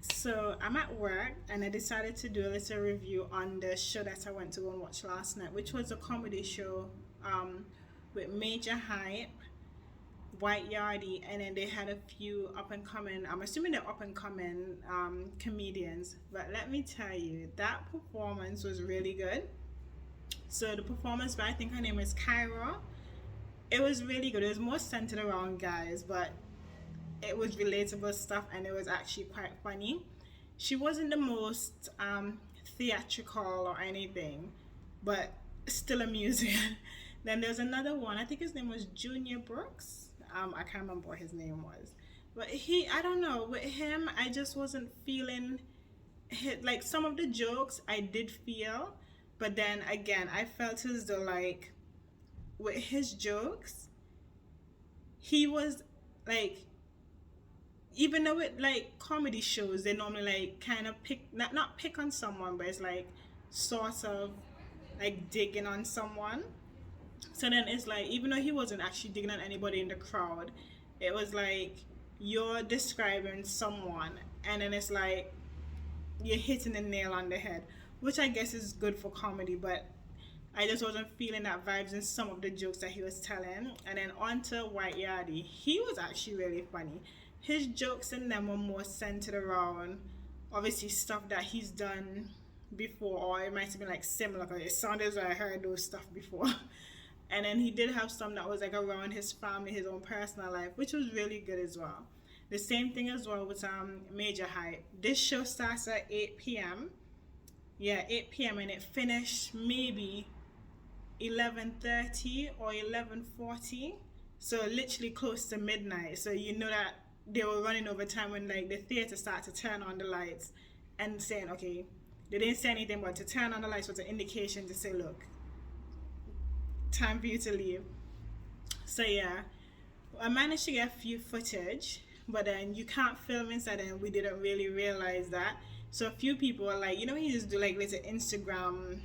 So I'm at work and I decided to do a little review on the show that I went to go and watch last night, which was a comedy show um, with Major Hype, White Yardie, and then they had a few up and coming. I'm assuming they're up and coming comedians. But let me tell you, that performance was really good. So the performance by I think her name is Kyra. It was really good. It was more centered around guys, but it was relatable stuff and it was actually quite funny. She wasn't the most theatrical or anything, but still amusing. Then there's another one. I think his name was Junior Brooks. I can't remember what his name was, but I don't know. With him, I just wasn't feeling like some of the jokes I did feel, but then again, I felt as though like with his jokes, he was like even though with like comedy shows they normally like kind of pick not pick on someone but it's like sort of like digging on someone. So then it's like even though he wasn't actually digging on anybody in the crowd, it was like you're describing someone and then it's like you're hitting the nail on the head, which I guess is good for comedy, but I just wasn't feeling that vibes in some of the jokes that he was telling. And then on to White Yardie. He was actually really funny. His jokes in them were more centered around obviously stuff that he's done before, or it might have been like similar because it sounded as though I heard those stuff before. And then he did have some that was like around his family, his own personal life, which was really good as well. The same thing as well with Major Hype. This show starts at 8 p.m. Yeah, 8 p.m. and it finished maybe 11:30 or 11:40, so literally close to midnight. So you know that they were running over time when like the theater started to turn on the lights and saying okay, they didn't say anything but to turn on the lights was an indication to say look, time for you to leave. So yeah, I managed to get a few footage, but then you can't film inside and we didn't really realize that. So a few people were like, you know, you just do like little Instagram,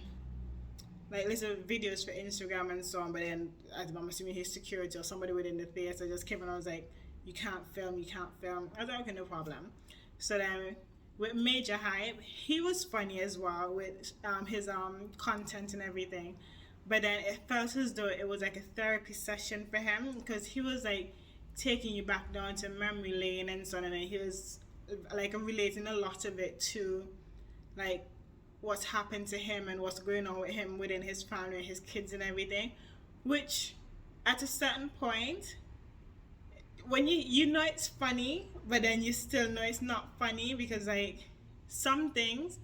like little videos for Instagram and so on. But then I'm assuming his security or somebody within the theater just came and I was like, you can't film, you can't film. I was like, okay, no problem. So then with Major Hype, he was funny as well with his content and everything. But then it felt as though it was like a therapy session for him because he was like taking you back down to memory lane and so on, and then he was like relating a lot of it to like what's happened to him and what's going on with him within his family and his kids and everything, which at a certain point when you know it's funny but then you still know it's not funny because like some things,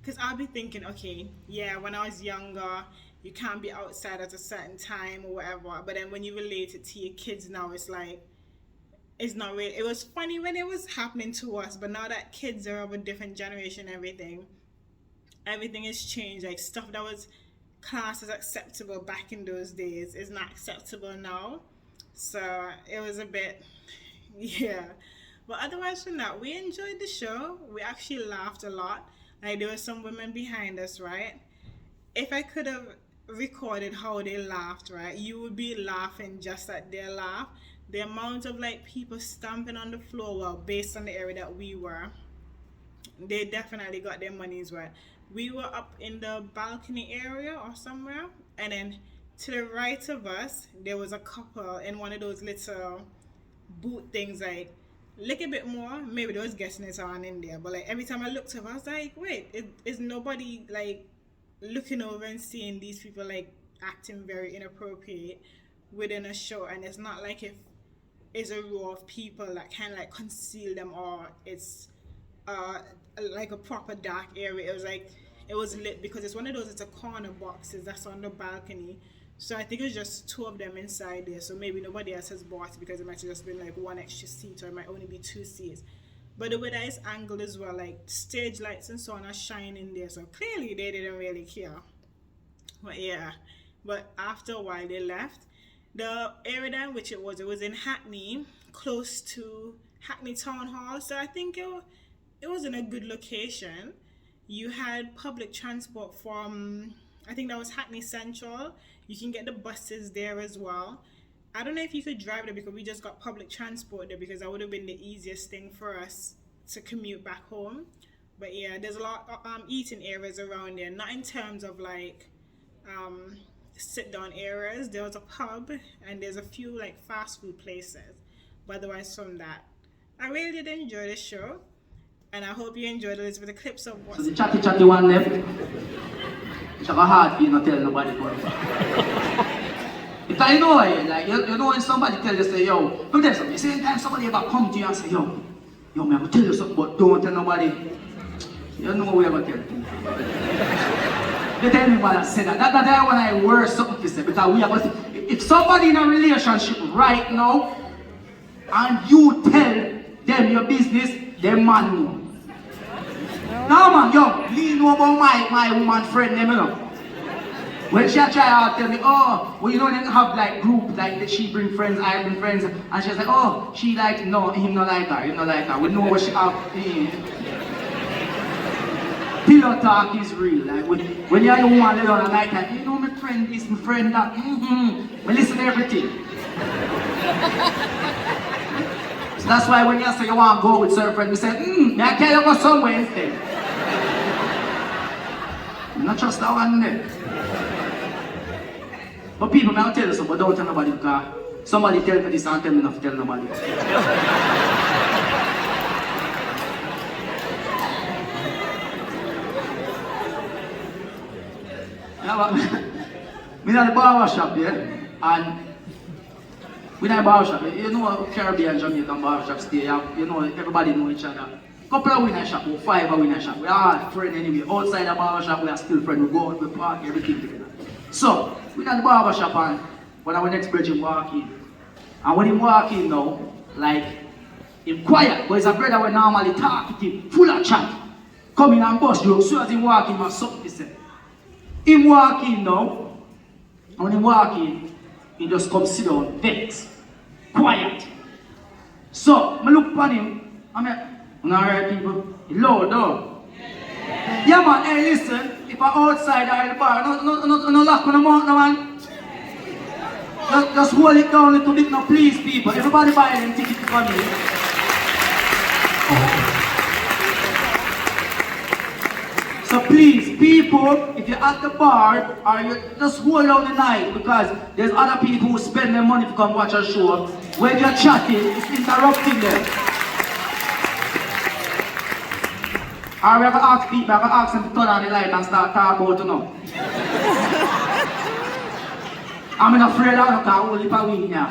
because I'll be thinking okay, yeah, when I was younger you can't be outside at a certain time or whatever, but then when you relate it to your kids now it's like it's not real. It was funny when it was happening to us, but now that kids are of a different generation, everything has changed. Like stuff that was classed as acceptable back in those days is not acceptable now. So it was a bit, yeah. But otherwise from that, we enjoyed the show. We actually laughed a lot. Like there were some women behind us, right? If I could have recorded how they laughed, right, you would be laughing just at their laugh. The amount of like people stamping on the floor, well, based on the area that we were, they definitely got their money's worth. We were up in the balcony area or somewhere, and then to the right of us, there was a couple in one of those little boot things, like look a bit more. Maybe they was guessing it on in there, but like every time I looked up, I was like, wait, is nobody like looking over and seeing these people like acting very inappropriate within a show? And it's not like if it's a row of people that kind of like conceal them or it's uh like a proper dark area. It was like it was lit because it's one of those, it's a corner boxes that's on the balcony. So I think it's just two of them inside there, so maybe nobody else has bought it because it might have just been like one extra seat or it might only be two seats. But the way that it's angled as well, like stage lights and so on are shining there, so clearly they didn't really care. But yeah, but after a while they left. The area in which it was in Hackney, close to Hackney Town Hall, so I think it was in a good location. You had public transport from, I think that was Hackney Central. You can get the buses there as well. I don't know if you could drive there because we just got public transport there because that would have been the easiest thing for us to commute back home. But yeah, there's a lot of eating areas around there. Not in terms of like um, sit down areas. There was a pub and there's a few like fast food places. But otherwise, from that, I really did enjoy the show, and I hope you enjoyed it with the clips of So what's. the chatty one left. It's like a hard for you not tell nobody about it. Because you know, like you know when somebody tell you say, yo, but there's something. Same time somebody ever come to you and say, yo, man, I'm gonna tell you something, but don't tell nobody. You know what we're gonna tell people. They tell me what I said that. That's when I wear something to say, because we are going to, if somebody in a relationship right now and you tell them your business, them man know. No man, yo, you know about my woman friend, them, you know. When she try to tell me, oh, well, you don't have like group, like she bring friends, I bring friends, and she's like, oh, she like, no, him not like her, him not like her. We know what she have. Pillow talk is real. Like when you're a woman lay down at night time, you know my friend this, my friend that. We listen to everything. So that's why when you say you want to go with certain friends, we say, may I tell you go somewhere instead. Not just that one there. But people may tell you something, but don't tell nobody because somebody tell me this and tell me not to tell nobody. I'm in the barber shop, yeah, and we in the barber shop, you know Caribbean, Jamaican barber shop stay, you know everybody know each other. Couple of we in the shop, 5 are we in the shop, we are all friends anyway. Outside the barber shop, we are still friends, we go out, we park, everything together. So, we in the barber shop and when our next bridge walk in, and when he walk in now, like, he's quiet, but he's a brother we normally talk to him, full of chat, come in and bust you, so as he walk in, he has something to say. Him walk in now, and when he walk in, he just come sit down, vex, quiet. So, I look upon him, I'm like, alright people, he loud though. Yeah man, hey listen, if I'm outside or in the bar, no lock on the mouth no man. Just hold it down a little bit now please people, everybody buy them tickets for me. So please, people, if you're at the bar, or you just hold on the night because there's other people who spend their money to come watch a show. When you're chatting, it's interrupting them. Or we have to ask people, we have to ask them to turn on the light and start talking about it now. I'm not afraid of it because I only for win now.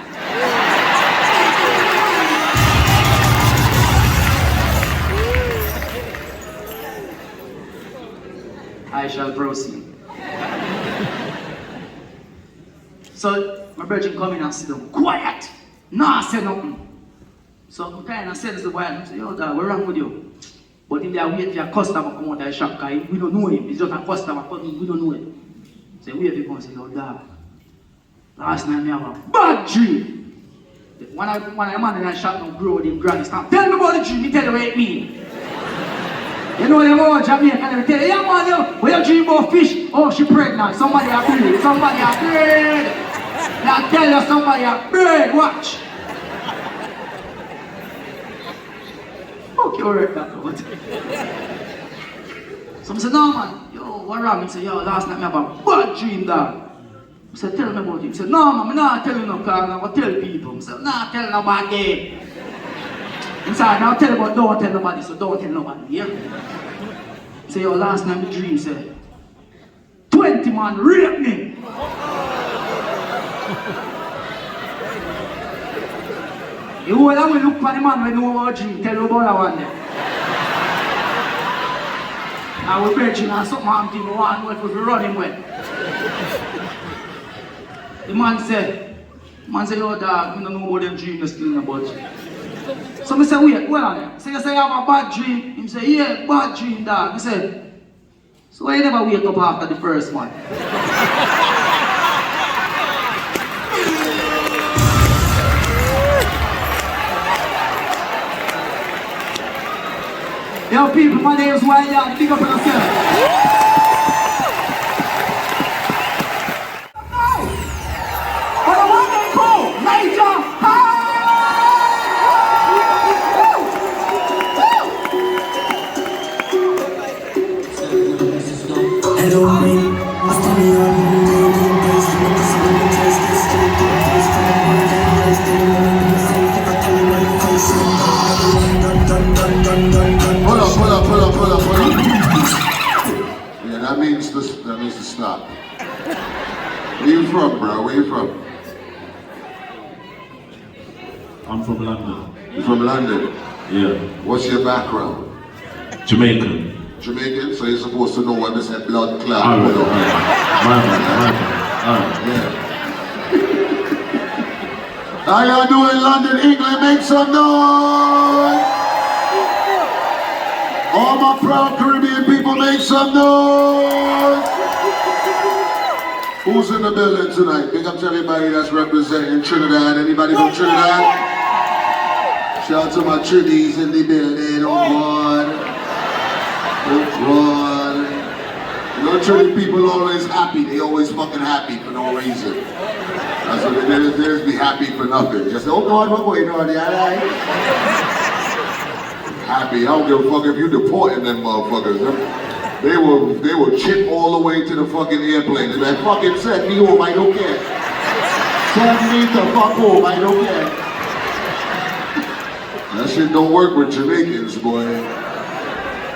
I shall proceed. So, my brother come in and sit down, quiet! Nah, say nothing. So, I kind of said to the boy, I say, yo, dad, what's wrong with you? But if they are waiting for a customer come out of the shop, because we don't know him, it's just a customer coming, we don't know him. So, wait for him and say, yo, dad, last night I have a bad dream. When I man in the shop now grow with him granny, start, tell me about the dream, me tell you what it means. You know them all Jamaican and they tell you, yeah man, yo, when you dream about fish, oh she pregnant, somebody a breed, somebody a breed. Now tell you somebody a breed, watch. Okay, alright that out. So I said, no man, yo, what wrong? He said, yo, last night I have a bad dream dog. I said, tell me about it. He said, no man, I'm not telling no because I'm going to tell people. I said, nah, tell nobody. He said, now tell about don't tell nobody, so don't tell nobody, yeah? Say, yo, last night my dream said, 20 man raped me. You will have to look for the man when you know about dream, tell you about that one there. I will break you and something happened to him, one way to run him well. The man said, yo dog, I don't know about them dream you're still about you. So I said, wait, hold on there. So you say you have a bad dream? He said, yeah, bad dream, dog. I said, so why you never wake up after the first one? Yo people, my name is Yardie, big up on yourself. But the one they call Majah, Where you from, bro? Where you from? I'm from London. You from London? Yeah. What's your background? Jamaican. Jamaican? So you're supposed to know when they say blood clot. Alright. Yeah. How y'all doing, London, England? Make some noise! All my proud Caribbean people, make some noise! Who's in the building tonight? Big up to everybody that's representing Trinidad. Anybody from Trinidad? Shout out to my Trinidadies in the building. Oh God. Oh God. You know, Trinidad people always happy. They always fucking happy for no reason. That's what they just be happy for nothing. Just say, oh God, what's going on? They alright? Happy. I don't give a fuck if you deporting them motherfuckers. They will chip all the way to the fucking airplane. They're like, fucking send me home, I don't care. Send me the fuck home, I don't care. That shit don't work with Jamaicans, boy.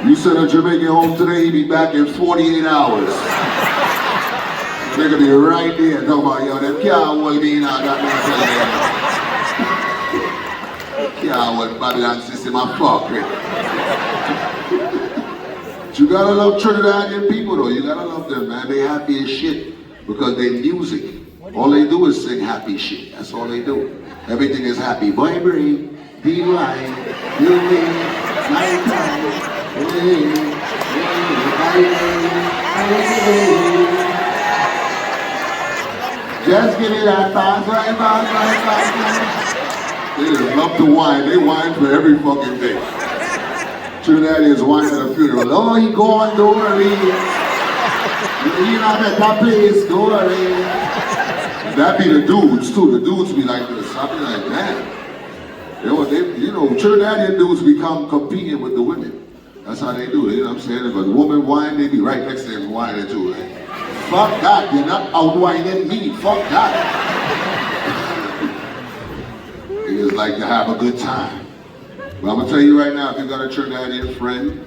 You send a Jamaican home today, he be back in 48 hours. They're gonna be right there talking about, yo, them can't hold me now, that man. Can't hold Babylon system, I fuck it. You gotta love Trinidadian people though, you gotta love them, man. They happy as shit because they music. All they do is sing happy shit, that's all they do. Everything is happy. Boy, breathe, be right, you me, my time, just give me that fast, right. They just love to whine, they whine for every fucking day. Trinidadians whine at a funeral. Oh, he gone, don't worry. He not at that place, don't worry. That be the dudes too. The dudes be like this. I be like, man. You know, Trinidadian dudes become competing with the women. That's how they do it. You know what I'm saying? If a woman whine, they be right next to him whining too. Like, fuck that. You're not outwhining me. Fuck that. They just like to have a good time. But I'm gonna tell you right now, if you got a Trinidadian friend,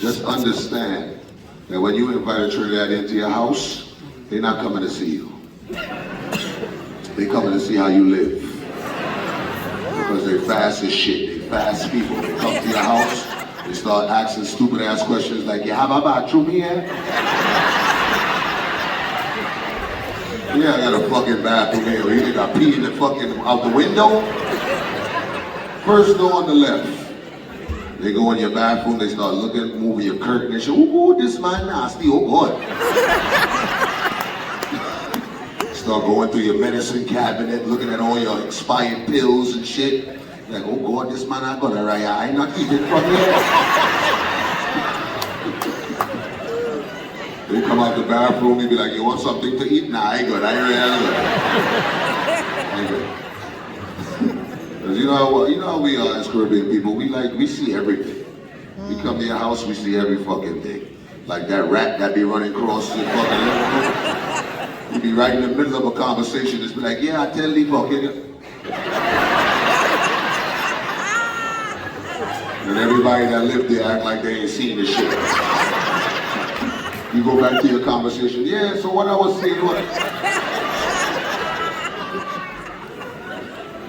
just understand that when you invite a Trinidadian to your house, they're not coming to see you. They're coming to see how you live. Because they fast as shit. They fast people. They come to your house, they start asking stupid ass questions like, you have a bathroom here? Yeah, I got a fucking bathroom here. You think I pee in the fucking out the window? First door on the left. They go in your bathroom, they start looking, moving your curtain, they say, oh, this man nasty, oh God. Start going through your medicine cabinet, looking at all your expired pills and shit. Like, oh God, this man I got a right eye, not eating from here. They come out the bathroom, they be like, you want something to eat? Nah, I good, I good. You know how we are as Caribbean people, we see everything. We come to your house, we see every fucking thing. Like that rat that be running across the fucking living room. You be right in the middle of a conversation, just be like, yeah, I tell you fucking. And everybody that lived there act like they ain't seen the shit. You go back to your conversation, yeah, so what I was saying was.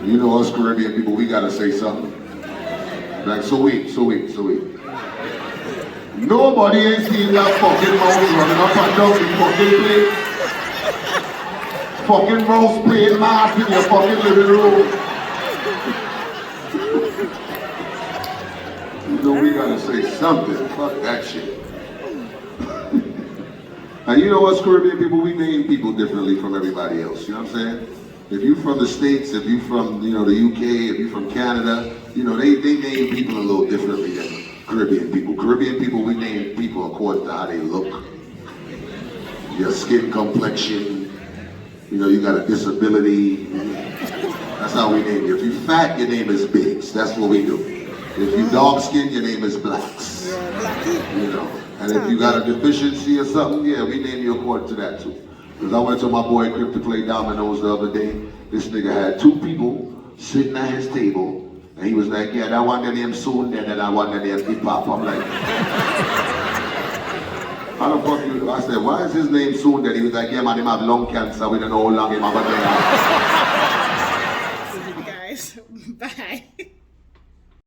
You know us Caribbean people, we gotta say something. Like, so wait. Nobody ain't seen that fucking mouse running up and down the fucking plate. Fucking mouse playing mask in your fucking living room. You know we gotta say something. Fuck that shit. And you know us Caribbean people, we name people differently from everybody else. You know what I'm saying? If you're from the States, if you're from, the UK, if you're from Canada, they name people a little differently than Caribbean people. Caribbean people, we name people according to how they look. Your skin complexion, you got a disability. That's how we name you. If you're fat, your name is Biggs. That's what we do. If you're dark skinned, your name is Blacks. And if you got a deficiency or something, yeah, we name you according to that too. Because I went to my boy Crip to play dominoes the other day. This nigga had two people sitting at his table. And he was like, yeah, that one that named soon, then that one that named hip hop. I'm like, How the fuck you, I said, why is his name soon that he was like, yeah man, him have lung cancer, we don't know how long him have a Guys, bye.